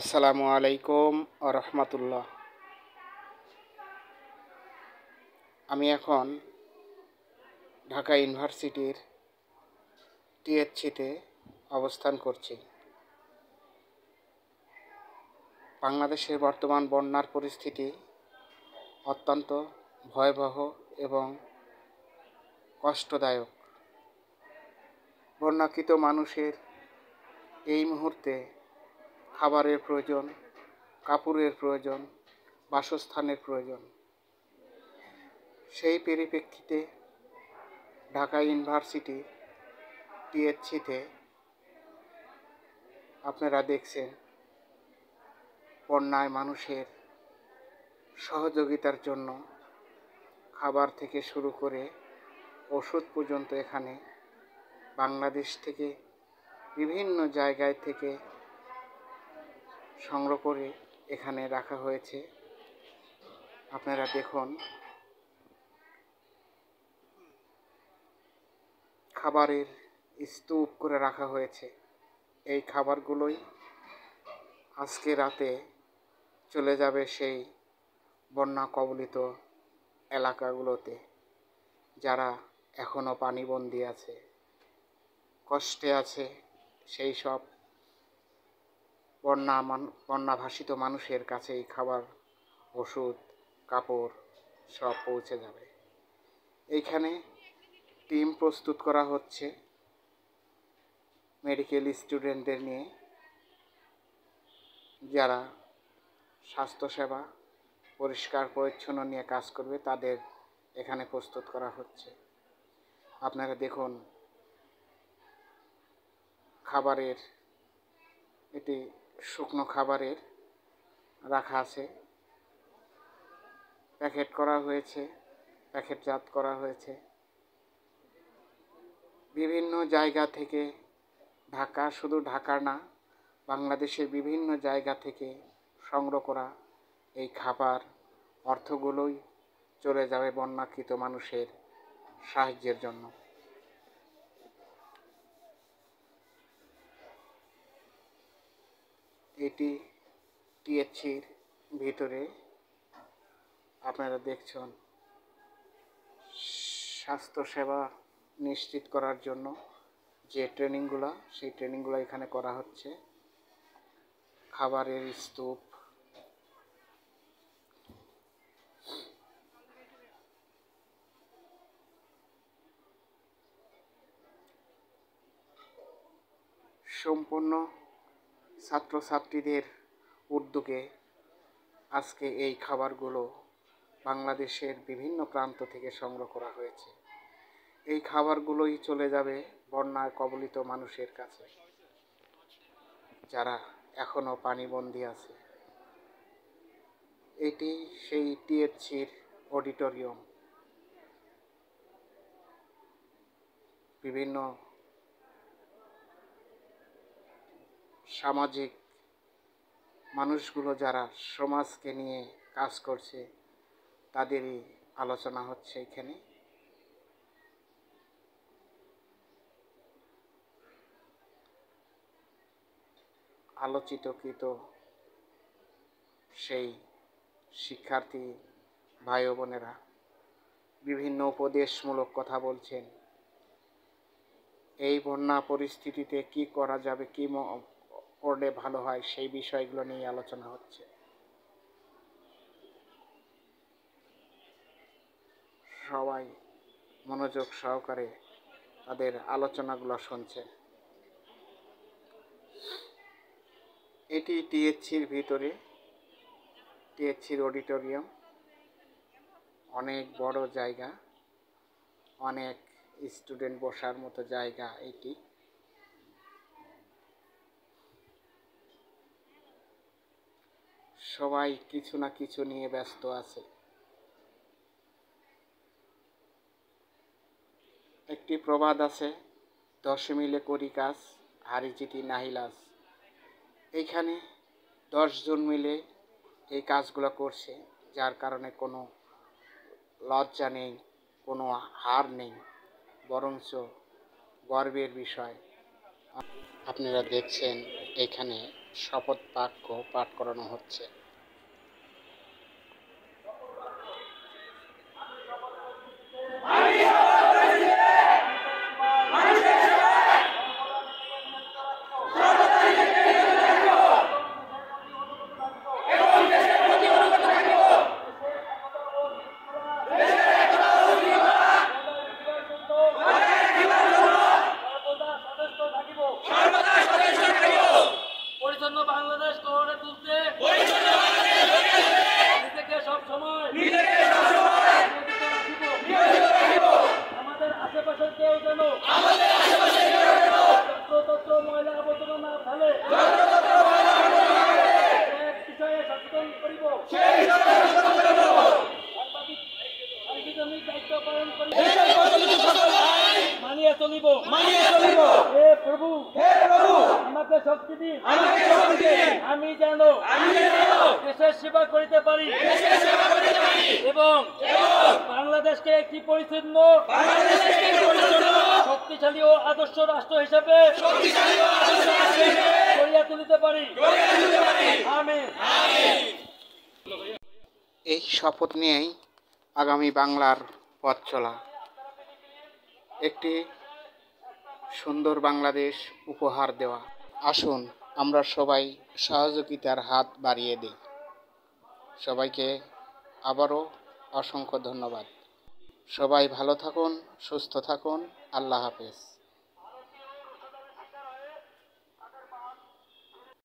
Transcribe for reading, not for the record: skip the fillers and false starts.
আসসালামু আলাইকুম রহমতুল্লাহ। আমি এখন ঢাকা ইউনিভার্সিটির টিএসসিতে অবস্থান করছি। বাংলাদেশের বর্তমান বন্যার পরিস্থিতি অত্যন্ত ভয়াবহ এবং কষ্টদায়ক। বন্যাকৃত মানুষের এই মুহূর্তে খাবারের প্রয়োজন, কাপড়ের প্রয়োজন, বাসস্থানের প্রয়োজন। সেই পরিপ্রেক্ষিতে ঢাকা ইউনিভার্সিটি টিএসসিতে আপনারা দেখছেন বন্যায় মানুষের সহযোগিতার জন্য খাবার থেকে শুরু করে ওষুধ পর্যন্ত এখানে বাংলাদেশ থেকে বিভিন্ন জায়গায় থেকে সংগ্রহ করে এখানে রাখা হয়েছে। আপনারা দেখুন, খাবারের স্তূপ করে রাখা হয়েছে। এই খাবারগুলোই আজকে রাতে চলে যাবে সেই বন্যা কবলিত এলাকাগুলোতে, যারা এখনও পানিবন্দী আছে, কষ্টে আছে। সেই সব বন্যাভাসিত মানুষের কাছে এই খাবার, ওষুধ, কাপড় সব পৌঁছে যাবে। এইখানে টিম প্রস্তুত করা হচ্ছে মেডিকেল স্টুডেন্টদের নিয়ে, যারা স্বাস্থ্যসেবা পরিষ্কার পরিচ্ছন্ন নিয়ে কাজ করবে, তাদের এখানে প্রস্তুত করা হচ্ছে। আপনারা দেখুন, খাবারের এটি শুকনো খাবারের রাখা আছে, প্যাকেট করা হয়েছে, প্যাকেটজাত করা হয়েছে। বিভিন্ন জায়গা থেকে, শুধু ঢাকা না, বাংলাদেশের বিভিন্ন জায়গা থেকে সংগ্রহ করা এই খাবার অর্থগুলোই চলে যাবে বন্যাকৃত মানুষের সাহায্যের জন্য। এটি টিএসসির ভিতরে আপনারা দেখছেন স্বাস্থ্যসেবা নিশ্চিত করার জন্য যে ট্রেনিংগুলো, সেই ট্রেনিংগুলো এখানে করা হচ্ছে। খাবারের স্তূপ, সম্পূর্ণ ছাত্রছাত্রীদের উদ্যোগে আজকে এই খাবারগুলো বাংলাদেশের বিভিন্ন প্রান্ত থেকে সংগ্রহ করা হয়েছে। এই খাবারগুলোই চলে যাবে বন্যায় কবলিত মানুষের কাছে, যারা এখনও পানিবন্দী আছে। এটি সেই টিএসসির অডিটোরিয়াম। বিভিন্ন সামাজিক মানুষগুলো যারা সমাজকে নিয়ে কাজ করছে, তাদেরই আলোচনা হচ্ছে এখানে। আলোচিতকৃত সেই শিক্ষার্থী ভাই ও বোনেরা বিভিন্ন উপদেশমূলক কথা বলছেন। এই বন্যা পরিস্থিতিতে কি করা যাবে, কি করলে ভালো হয়, সেই বিষয়গুলো নিয়ে আলোচনা হচ্ছে। সবাই মনোযোগ সহকারে তাদের আলোচনাগুলো শুনছেন। এটি টিএসসির ভিতরে, টিএসসির অডিটোরিয়াম। অনেক বড় জায়গা, অনেক স্টুডেন্ট বসার মতো জায়গা এটি। সবাই কিছু না কিছু নিয়ে ব্যস্ত আছে। একটি প্রবাদ আছে, 10 মিলে করি কাজ, হারি জিতি নাহি লাজ। এইখানে 10 জন মিলে এই কাজগুলো করছে, যার কারণে কোনো লজ্জা নেই, কোনো হার নেই, বরঞ্চ গর্বের বিষয়। আপনারা দেখছেন এখানে শপথ বাক্য পাঠ করানো হচ্ছে। পরিচ্ছন্ন বাংলাদেশ গড়ে তুলতে নিজেকে সবসময় আমাদের আশেপাশের কেউ যেন যত্রতত্র ময়লা আবর্জনা না ফেলে এক বিষয়ে সচেতন করিব। সাংবিধানিক দায়িত্ব পালন করিব, মানিয়ে চলিব। হে প্রভু আমাকে শক্তি দিন, আমি যেন দেশের সেবা করিতে পারি এবং বাংলাদেশকে একটি পরিচ্ছন্ন শক্তিশালী ও আদর্শ রাষ্ট্র হিসেবে গড়িয়া তুলিতে পারি। আমিন। এই শপথ নিয়েই আগামী বাংলার পথ চলা, একটি সুন্দর বাংলাদেশ উপহার দেওয়া। আসুন আমরা সবাই সহযোগিতার হাত বাড়িয়ে দিই। সবাইকে আবারও অসংখ্য ধন্যবাদ। সবাই ভালো থাকুন, সুস্থ থাকুন। আল্লাহ হাফেজ।